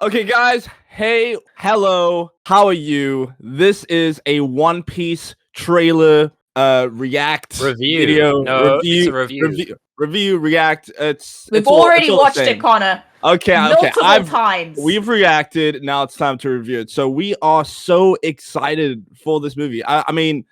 Okay, guys. Hey, hello. How are you? This is a One Piece trailer react Review. video No, it's a review. review react. We've it's all already the watched same. it, Connor. Okay. Multiple times. We've reacted. Now it's time to review it. So we are so excited for this movie. I mean,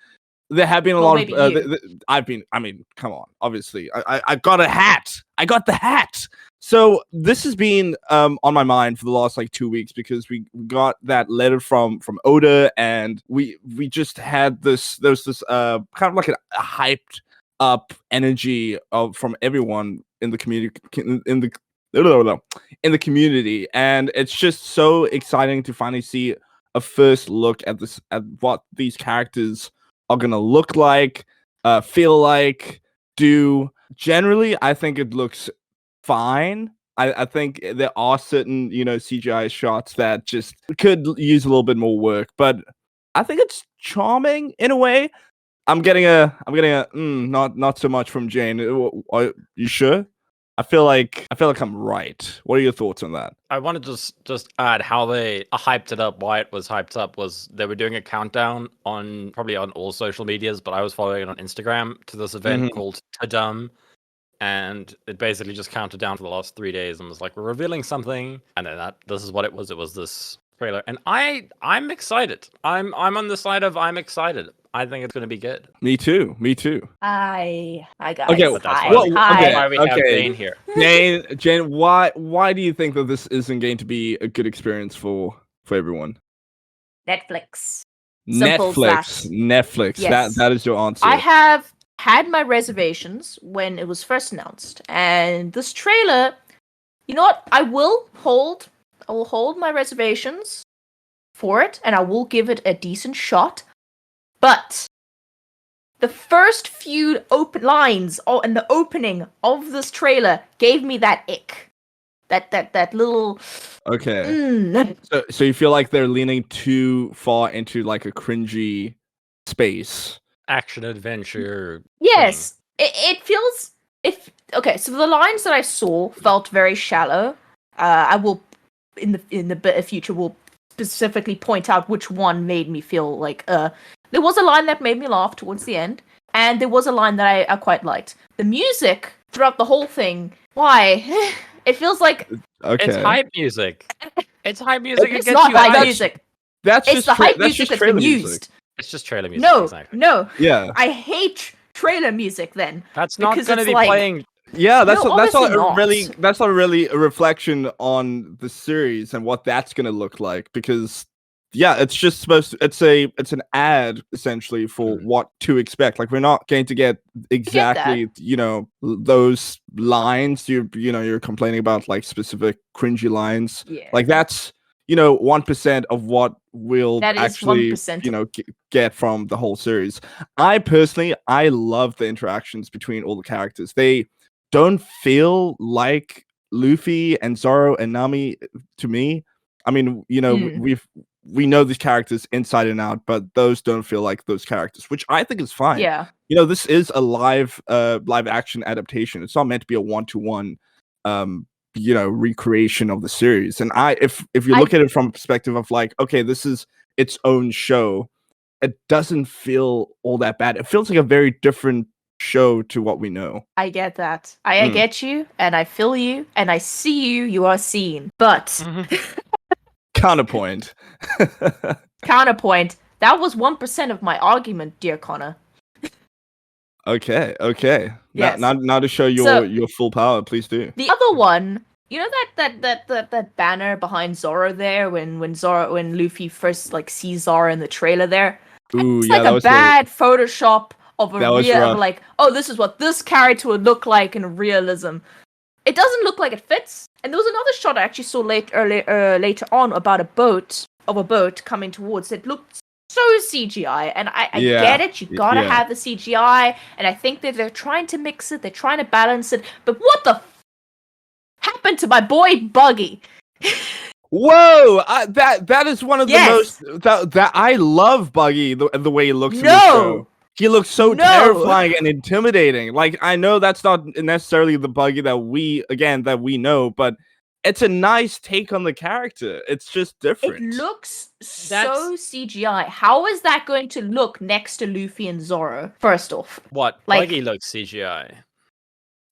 there have been a lot of. I mean, come on. Obviously, I got a hat. I got the hat. So this has been on my mind for the last like 2 weeks because we got that letter from Oda, and we just had this kind of like a hyped up energy from everyone in the community in the community, and it's just so exciting to finally see a first look at what these characters are gonna look like, feel like, do. Generally, I think it looks fine. I think there are certain, CGI shots that just could use a little bit more work, but I think it's charming in a way. I'm getting a not so much from Jane. Are you sure? I feel like I'm right. What are your thoughts on that? I want to just add how they hyped it up. Why it was hyped up was they were doing a countdown probably on all social medias, but I was following it on Instagram to this event called Tadum. And it basically just counted down for the last 3 days and was like, we're revealing something. And then this is what it was. It was this trailer. And I'm excited. I'm on the side of I'm excited. I think it's going to be good. Me too. Hi, guys. Okay, but that's why we have okay. Jane here. Jane, why do you think that this isn't going to be a good experience for everyone? Netflix. Netflix. Yes. That is your answer. I have had my reservations when it was first announced, and this trailer, you know what? I will hold my reservations for it, and I will give it a decent shot. But the first few open lines and the opening of this trailer gave me that ick, that little. Okay. So you feel like they're leaning too far into like a cringy space. Action adventure. Yes, it feels. Okay, so the lines that I saw felt very shallow. I will in the future will specifically point out which one made me feel like. There was a line that made me laugh towards the end, and there was a line that I quite liked. The music throughout the whole thing. Why? It feels like it's hype music. It's hype music. It's not hype music. It's the hype music that's been used. It's just trailer music. No, exactly. no. Yeah. I hate trailer music then. That's not going to be playing. Yeah, that's not really a reflection on the series and what that's going to look like, because it's just it's an ad essentially for what to expect. Like, we're not going to get exactly, those lines you're complaining about, like specific cringy lines. Yeah. Like, that's 1% of what we'll actually, get from the whole series. I love the interactions between all the characters. They don't feel like Luffy and Zoro and Nami to me. I mean, we know these characters inside and out, but those don't feel like those characters, which I think is fine. Yeah. This is a live action adaptation. It's not meant to be a 1-to-1 recreation of the series. And if you look at it from a perspective of like, okay, this is its own show, it doesn't feel all that bad. It feels like a very different show to what we know. I get that. I get you, and I feel you, and I see you. You are seen. But counterpoint. Counterpoint. That was 1% of my argument, dear Connor. Okay. Yes. Now to show your full power, please do. The other one, that banner behind Zoro there when Luffy first sees Zoro in the trailer there. Ooh, it's like a bad Photoshop of a real, like, oh, this is what this character would look like in realism. It doesn't look like it fits. And there was another shot I actually saw later on about a boat coming towards it. Looked so CGI, and I get it. You gotta have the CGI, and I think that they're trying to mix it. They're trying to balance it. But what the happened to my boy Buggy? Whoa! That is one of the most that I love Buggy the way he looks in the show. He looks so terrifying and intimidating. Like, I know that's not necessarily the Buggy that we know, but it's a nice take on the character. It's just different. It looks so CGI. How is that going to look next to Luffy and Zoro? First off, What? Like- Buggy looks CGI.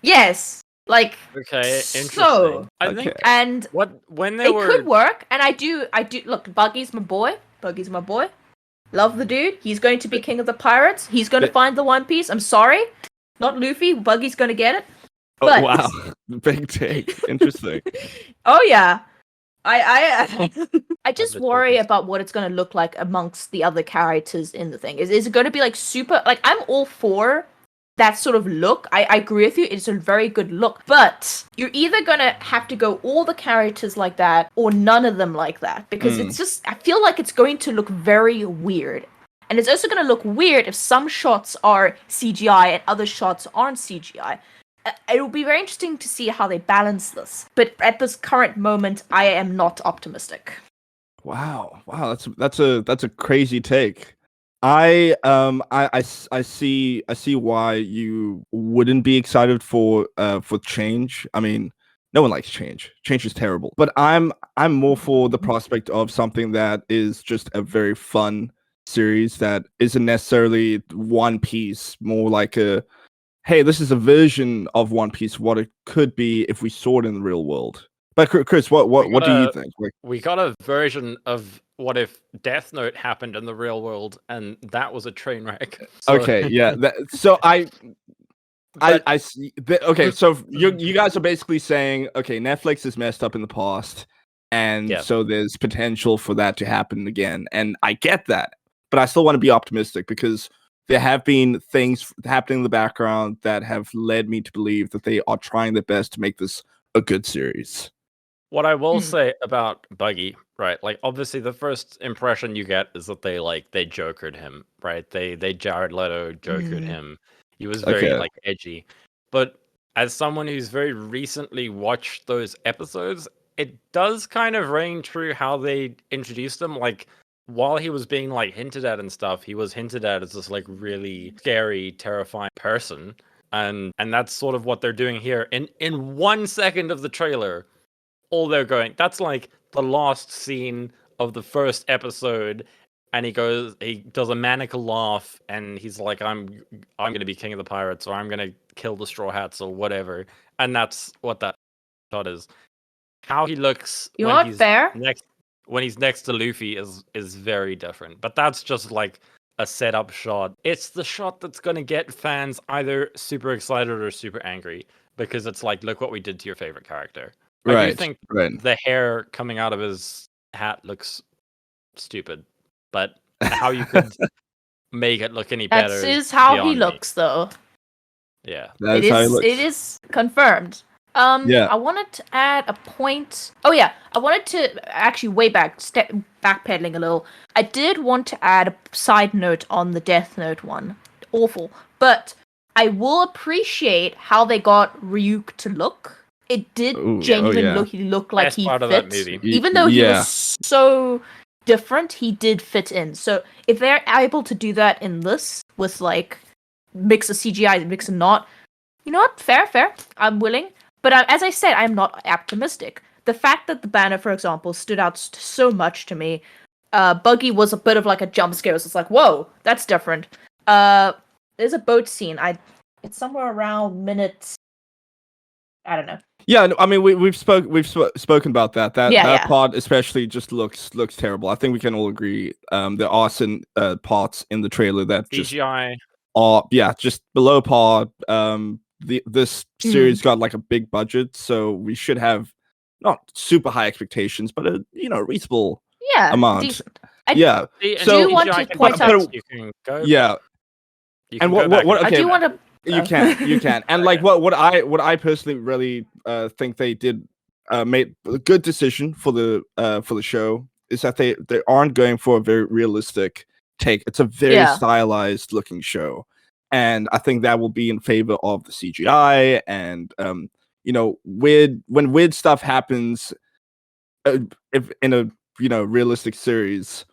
yes, like Okay, So- interesting. I think and when they it were could work. And I do look. Buggy's my boy. Love the dude. He's going to be king of the pirates. He's going to find the One Piece. I'm sorry, not Luffy. Buggy's going to get it. Oh But- wow, big take. Interesting. Oh yeah. I just the worry tokens. about what it's going to look like amongst the other characters in the thing. Is it going to be like super? Like I'm all for that sort of look. I agree with you. It's a very good look, but you're either going to have to go all the characters like that or none of them like that, because it's just, I feel like it's going to look very weird. And it's also going to look weird if some shots are CGI and other shots aren't CGI. It will be very interesting to see how they balance this. But at this current moment, I am not optimistic. Wow, that's a crazy take. I see why you wouldn't be excited for change. I mean, no one likes change. Change is terrible. But I'm more for the prospect of something that is just a very fun series that isn't necessarily One Piece, more like a, hey, this is a version of One Piece, what it could be if we saw it in the real world. But Chris, what do you think? Like, we got a version of what if Death Note happened in the real world and that was a train wreck. So, okay, yeah. So I see. Okay, so you guys are basically saying, okay, Netflix is messed up in the past, and so there's potential for that to happen again. And I get that, but I still want to be optimistic because there have been things happening in the background that have led me to believe that they are trying their best to make this a good series. What I will say about Buggy, right? Like, obviously, the first impression you get is that they jokered him, right? They Jared Leto jokered him. He was very like edgy. But as someone who's very recently watched those episodes, it does kind of ring true how they introduced him. Like, while he was being like hinted at and stuff, he was hinted at as this like really scary, terrifying person. And that's sort of what they're doing here. In 1 second of the trailer, all they're going, that's like the last scene of the first episode, and he does a maniacal laugh, and he's like, I'm gonna be king of the pirates, or I'm gonna kill the Straw Hats, or whatever. And that's what that shot is. How he looks when he's next to Luffy is very different. But that's just like a setup shot. It's the shot that's gonna get fans either super excited or super angry, because it's like, look what we did to your favorite character. I do think the hair coming out of his hat looks stupid, but how you could make it look any better is how he looks, though. Yeah, that is how he looks. It is confirmed. I wanted to add a point. Oh yeah, I wanted to actually backpedaling a little. I did want to add a side note on the Death Note one. Awful, but I will appreciate how they got Ryuk to look. It did genuinely look like he fit. That movie. Even though he was so different, he did fit in. So if they're able to do that in this, with like mix of CGI and mix of not, you know what? Fair. I'm willing. But as I said, I'm not optimistic. The fact that the banner, for example, stood out so much to me. Buggy was a bit of like a jump scare. So it's like, whoa, that's different. There's a boat scene. It's somewhere around minutes. I don't know. Yeah, I mean we've spoken about that. That part especially just looks terrible. I think we can all agree. There are some parts in the trailer that CGI just below par. This series got like a big budget, so we should have not super high expectations, but a reasonable amount. Decent. I do want to point out. You can go. Yeah. And what? Okay, I do want to. You can, and like what I personally really think they did made a good decision for the show is that they aren't going for a very realistic take. It's a very stylized looking show, and I think that will be in favor of the CGI and when weird stuff happens, if in a realistic series,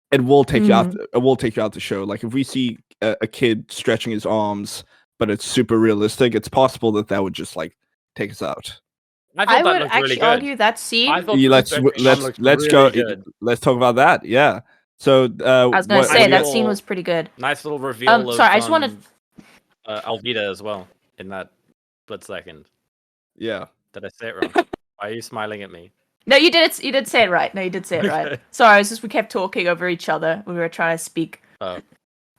it will take you out. It will take you out the show. Like if we see a kid stretching his arms, but it's super realistic, it's possible that would just like take us out. I would actually argue that scene. I thought let's go. Good. Let's talk about that. Yeah. So I was gonna say that scene was pretty good. Nice little reveal. Sorry, I just wanted Alvida as well in that split second. Yeah. Did I say it wrong? Why are you smiling at me? No, you did it. You did say it right. No, you did say it right. Sorry, we kept talking over each other when we were trying to speak. Oh.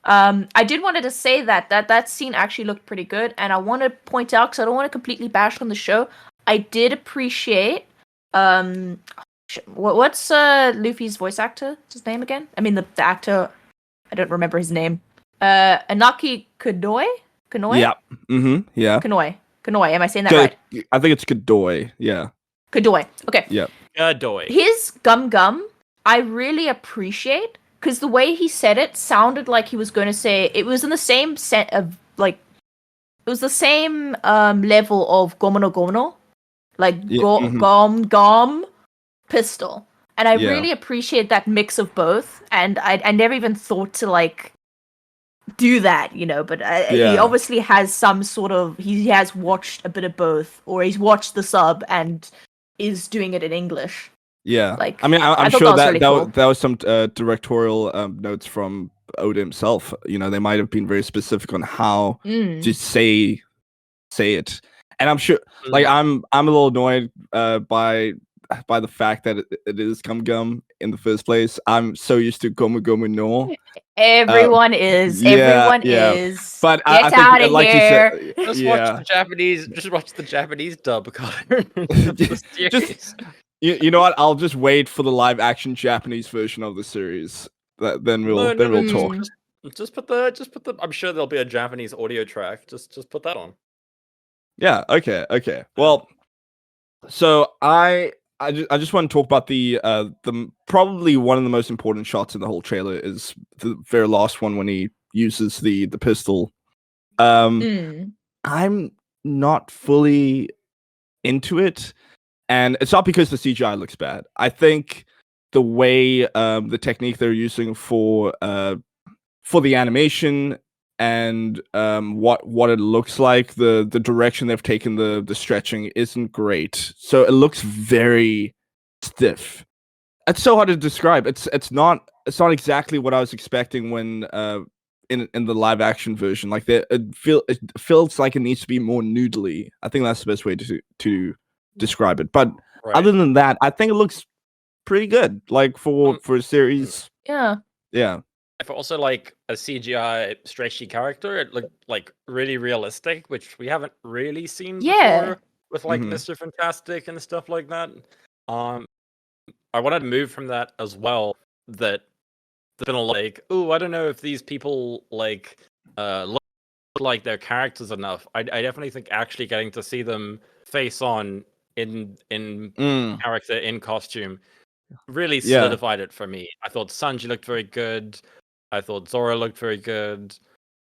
I did wanted to say that scene actually looked pretty good, and I want to point out, because I don't want to completely bash on the show, I did appreciate what's Luffy's voice actor? What's his name again? I mean the actor, I don't remember his name. Inaki Konoe? Yeah. Yeah. Konoe. Am I saying that right? I think it's Kodoy. Yeah. Kodoy. Okay. Yeah. Kodoy. His gum, I really appreciate, because the way he said it sounded like he was going to say, it was in the same set of, like, it was the same level of Gomono Gomono, like gom pistol. And I really appreciate that mix of both, and I never even thought to, like, do that, but he obviously has some sort of, he has watched a bit of both, or he's watched the sub and is doing it in English. Yeah, like, I mean, I'm sure that really cool. that was some directorial notes from Oda himself. They might have been very specific on how to say it, and I'm sure, like, I'm a little annoyed by the fact that it is Gum in the first place. I'm so used to Gomu Gomu no. Everyone is. But Get out of here. Just watch the Japanese. Just watch the Japanese dub. just you know what? I'll just wait for the live action Japanese version of the series. Then we'll talk. Just put the. I'm sure there'll be a Japanese audio track. Just put that on. Yeah. Okay. Well, so I just want to talk about the probably one of the most important shots in the whole trailer is the very last one when he uses the pistol. I'm not fully into it, and it's not because the CGI looks bad. I think the way the technique they're using for the animation and what it looks like, the direction they've taken the stretching isn't great. So it looks very stiff. It's so hard to describe. It's not exactly what I was expecting when in the live action version. Like it feels like it needs to be more noodly. I think that's the best way to describe it. But other than that, I think it looks pretty good. Like for a series. Yeah. Yeah. For also like a CGI stretchy character, it looked like really realistic, which we haven't really seen before with like Mr. Fantastic and stuff like that. I wanted to move from that as well. That there's been a like, I don't know if these people like look like their characters enough. I definitely think actually getting to see them face on in character, in costume, really solidified it for me. I thought Sanji looked very good. I thought Zoro looked very good.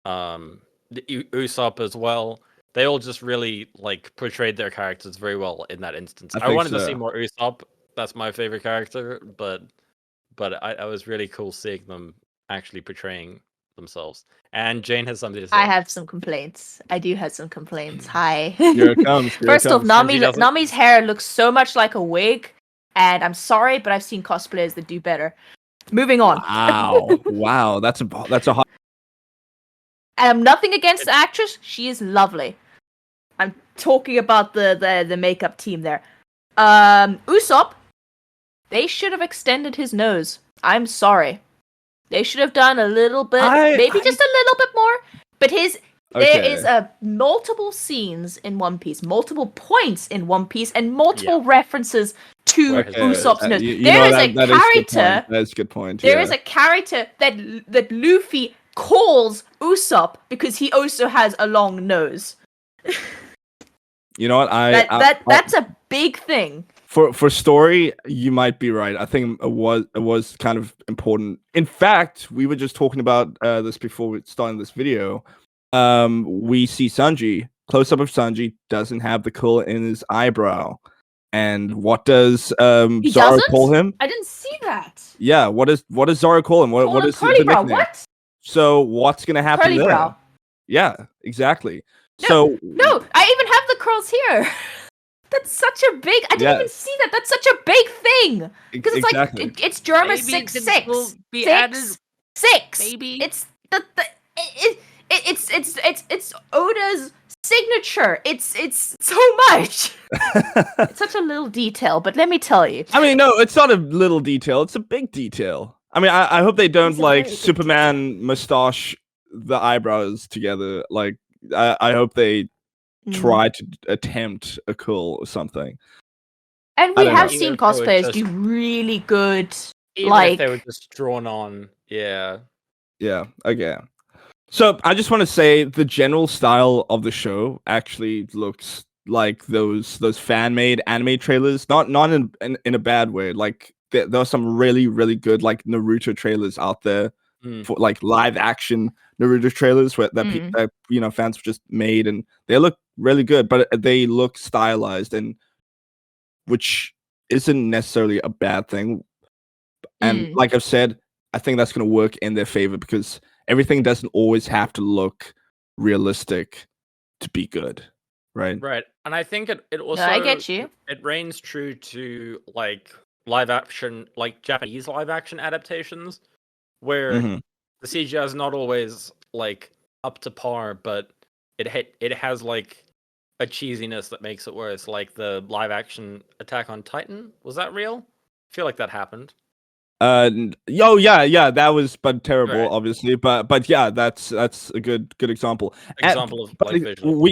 Usopp as well. They all just really like portrayed their characters very well in that instance. I wanted to see more Usopp. That's my favorite character, but I was really cool seeing them actually portraying themselves. And Jane has something to say. I have some complaints. I do have some complaints. Hi. Here it comes. First off, Nami's hair looks so much like a wig, and I'm sorry, but I've seen cosplayers that do better. Moving on. Wow, that's a hot. And I'm nothing against the actress. She is lovely. I'm talking about the makeup team there. Usopp, they should have extended his nose. I'm sorry. They should have done a little bit, maybe just a little bit more. But there is multiple scenes in One Piece, multiple points in One Piece, and multiple references to Usopp's nose. There is a character. That's a good point. There is a character that Luffy calls Usopp because he also has a long nose. You know what? That's a big thing. For story, you might be right. I think it was kind of important. In fact, we were just talking about this before we started this video. We see Sanji, close up of Sanji, doesn't have the curl in his eyebrow. And what does Zoro call him? I didn't see that. Yeah, what does Zoro call him? What is the nickname? What? So what's gonna happen curly there? Brow. Yeah, exactly. No, I even have the curls here. That's such a big. I didn't even see that. That's such a big thing because it's exactly. like it's German Maybe 6-6. be added. 6. Maybe it's it's Oda's signature. It's so much. It's such a little detail, but let me tell you. I mean, no, it's not a little detail. It's a big detail. I mean, I hope they don't like Superman mustache the eyebrows together. Like, I hope they try to attempt a curl or something. And we have seen cosplayers do really good. Even if they were just drawn on, yeah. Okay. So I just want to say the general style of the show actually looks like those fan-made anime trailers. Not in a bad way. Like there are some really good like Naruto trailers out there for like live action Naruto trailers that fans have just made, and they look really good, but they look stylized, and which isn't necessarily a bad thing. And like I've said, I think that's going to work in their favor because everything doesn't always have to look realistic to be good, right? Right, and I think it also I get you. It reigns true to like live action, like Japanese live action adaptations, where the CGI is not always like up to par, but it has like a cheesiness that makes it worse. Like the live action Attack on Titan, was that real? I feel like that happened. Yeah, that was terrible, right. Obviously, but yeah, that's a good example. Example of like visual.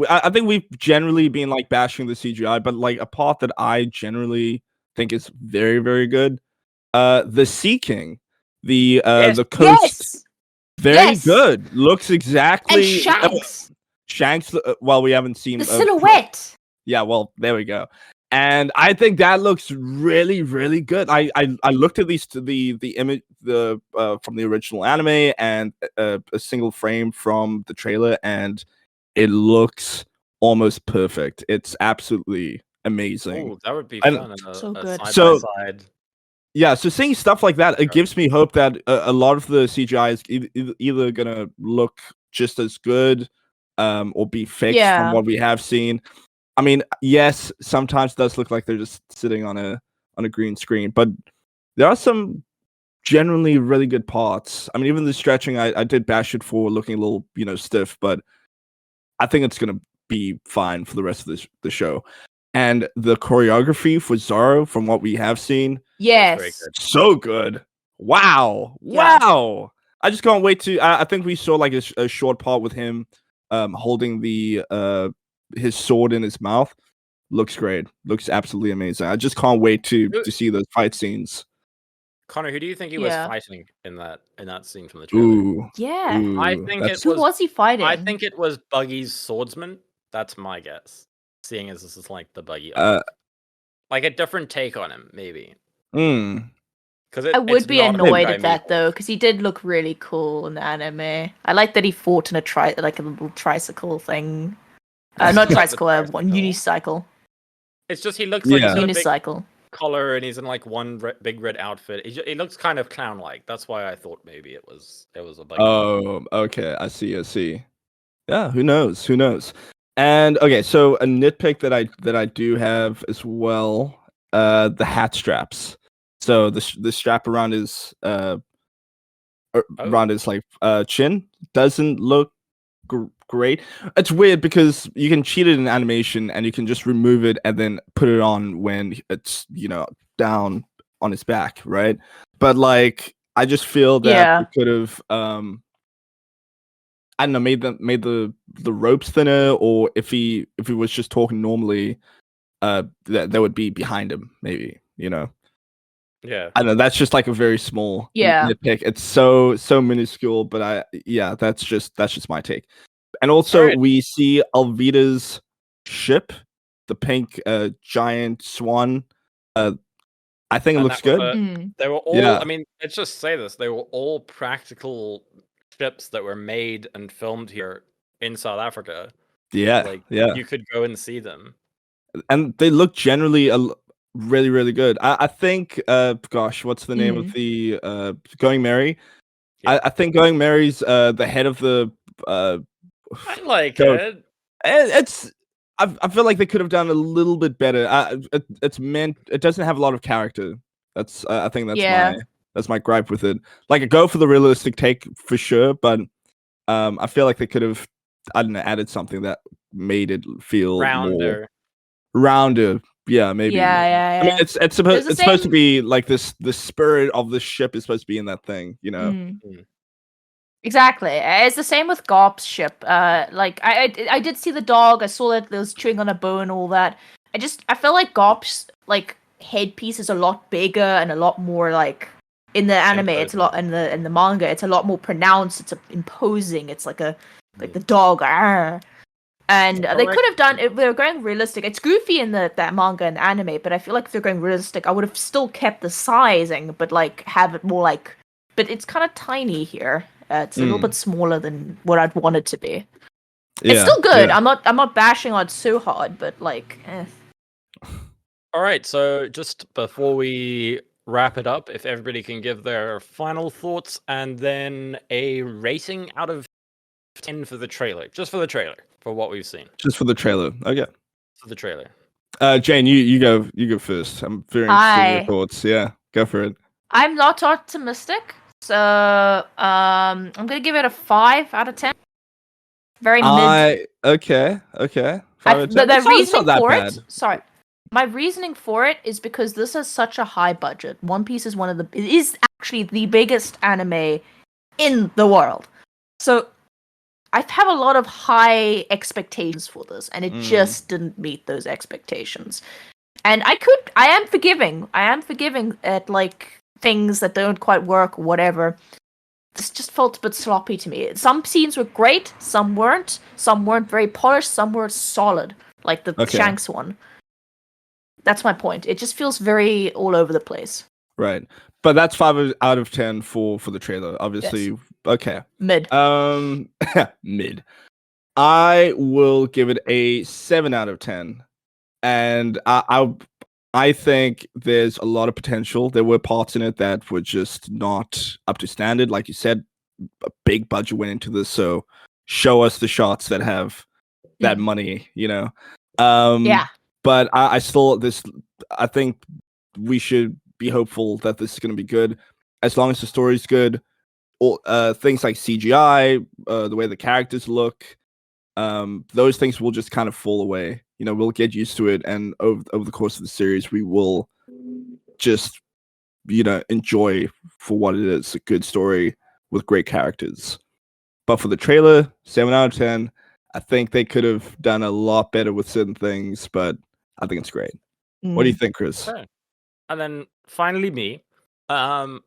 I think we've generally been like bashing the CGI, but like a part that I generally think is very, very good, the Sea King, the coast, very good, looks exactly. And Shanks. Well, we haven't seen the silhouette. Yeah, well, there we go. And I think that looks really, really good. I looked at least the image from the original anime and a single frame from the trailer, and it looks almost perfect. It's absolutely amazing. Oh, that would be fun. So good. Side by side. Yeah, so seeing stuff like that, it gives me hope that a lot of the CGI is either gonna look just as good, or be fixed from what we have seen. I mean, yes, sometimes it does look like they're just sitting on a green screen, but there are some generally really good parts. I mean, even the stretching, I did bash it for looking a little, stiff, but I think it's gonna be fine for the rest of the show. And the choreography for Zoro, from what we have seen, so good. Wow. I just can't wait to. I think we saw like a short part with him, holding his sword in his mouth. Looks great. Looks absolutely amazing. I just can't wait to see those fight scenes. Connor, who do you think he was fighting in that scene from the trailer? I think who was he fighting? I think it was Buggy's swordsman. That's my guess. Seeing as this is like the Buggy, like a different take on him, maybe. Because I would be annoyed at that though, because he did look really cool in the anime. I like that he fought in a little tricycle thing. Not tricycle, one unicycle. It's just he looks like a unicycle collar, and he's in like one big red outfit. He looks kind of clown-like. That's why I thought maybe it was a Buggy. Oh, okay. I see. Yeah, who knows? And okay, so a nitpick that I do have as well, the hat straps. So the strap around his chin doesn't look great. It's weird because you can cheat it in animation and you can just remove it and then put it on when it's down on his back, right? But like I just feel that we could have I don't know, made the ropes thinner, or if he was just talking normally, that would be behind him, maybe, Yeah. I know that's just like a very small nitpick. It's so minuscule, but that's just my take. And also we see Alvida's ship, the pink giant swan. I think it looks good. They were all I mean, let's just say this, they were all practical ships that were made and filmed here in South Africa. You could go and see them. And they look generally really, really good. I think what's the name of the Going Merry? I think Going Merry's the head of the I like it. It's I feel like they could have done a little bit better. It doesn't have a lot of character. That's I think that's my gripe with it. Like, go for the realistic take for sure, but I feel like they could have, I don't know, added something that made it feel more rounder. Yeah, maybe. Yeah. I mean, it's supposed to be like this. The spirit of the ship is supposed to be in that thing, you know. Exactly. It's the same with Garp's ship. Like I did see the dog. I saw that there was chewing on a bone, all that. I feel like Garp's like headpiece is a lot bigger and a lot more like in the anime. It's a lot in the manga. It's a lot more pronounced. It's imposing. It's like the dog. And they could have done if they were going realistic. It's goofy in that manga and anime, but I feel like if they're going realistic, I would have still kept the sizing, but like have it more like. But it's kind of tiny here. It's a little bit smaller than what I'd want it to be. It's still good. Yeah. I'm not bashing on it so hard, but like. All right, so just before we wrap it up, if everybody can give their final thoughts and then a rating out of 10 for the trailer, just for the trailer, for what we've seen. Just for the trailer, okay. For the trailer. Jane, you go first. I'm very interested in your thoughts. Yeah, go for it. I'm not optimistic. So I'm gonna give it a 5 out of 10. Very mid. Okay. 5 out of 10. The reasoning for it. Sorry, my reasoning for it is because this is such a high budget. One Piece is is actually the biggest anime in the world. So I have a lot of high expectations for this, and it just didn't meet those expectations. And I am forgiving. I am forgiving at like things that don't quite work or whatever. This just felt a bit sloppy to me. Some scenes were great, some weren't very polished, some were solid, like the Shanks one. That's my point. It just feels very all over the place. Right. But that's 5 out of 10 for the trailer, obviously. Yes. Okay. Mid. Mid. I will give it a 7 out of 10. And I think there's a lot of potential. There were parts in it that were just not up to standard. Like you said, a big budget went into this, so show us the shots that have that money, you know? Yeah. But I think we should be hopeful that this is going to be good. As long as the story's good, or things like CGI, the way the characters look, those things will just kind of fall away. You know, we'll get used to it, and over the course of the series, we will just, you know, enjoy for what it is, a good story with great characters. But for the trailer, 7 out of 10. I think they could have done a lot better with certain things, but I think it's great. What do you think, Chris? Okay. And then finally me. I'm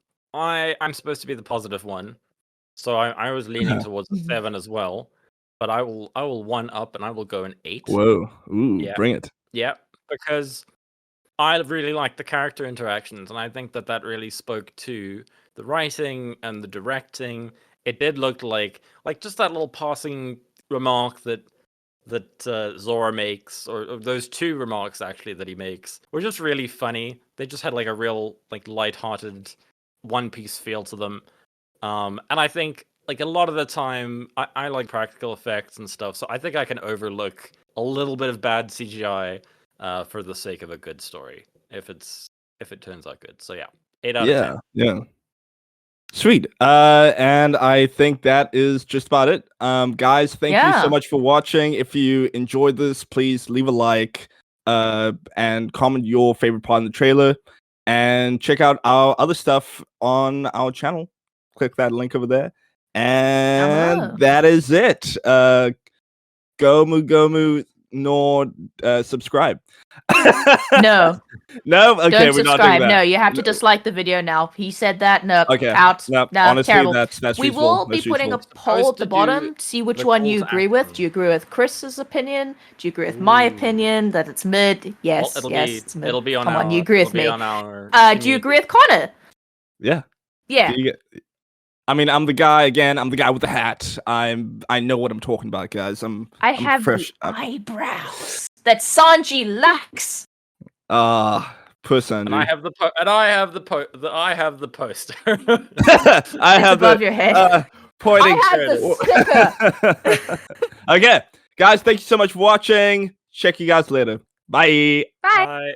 supposed to be the positive one, so I was leaning towards a 7 as well. But I will one up and I will go an 8. Whoa. Ooh, yeah. Bring it. Yeah, because I really like the character interactions, and I think that really spoke to the writing and the directing. It did look like just that little passing remark that Zora makes, or those 2 remarks actually that he makes, were just really funny. They just had like a real like lighthearted One Piece feel to them. And I think like a lot of the time, I like practical effects and stuff, so I think I can overlook a little bit of bad CGI for the sake of a good story, if it turns out good. So yeah, 8 out of 10. Yeah. Sweet. And I think that is just about it. Guys, thank you so much for watching. If you enjoyed this, please leave a like and comment your favorite part in the trailer, and check out our other stuff on our channel. Click that link over there. And that is it. Gomu nor subscribe. No. No? Okay, don't we're subscribe. not doing that. No, you have to dislike the video now. He said that. No. Okay. Out. No, no, honestly, terrible. That's we will be putting a poll at the bottom. See which one you agree with. Do you agree with Chris's opinion? Do you agree with my opinion that it's mid? Yes, it's mid. It'll be on Come our, on, you agree with me. Do you agree with Connor? Yeah. Yeah. I mean, I'm the guy again. I'm the guy with the hat. I know what I'm talking about, guys. I'm fresh. Eyebrows that Sanji lacks. Poor Sanji. And I have the poster. I have above your head. Pointing. I have the sticker. Okay, guys, thank you so much for watching. Check you guys later. Bye. Bye. Bye.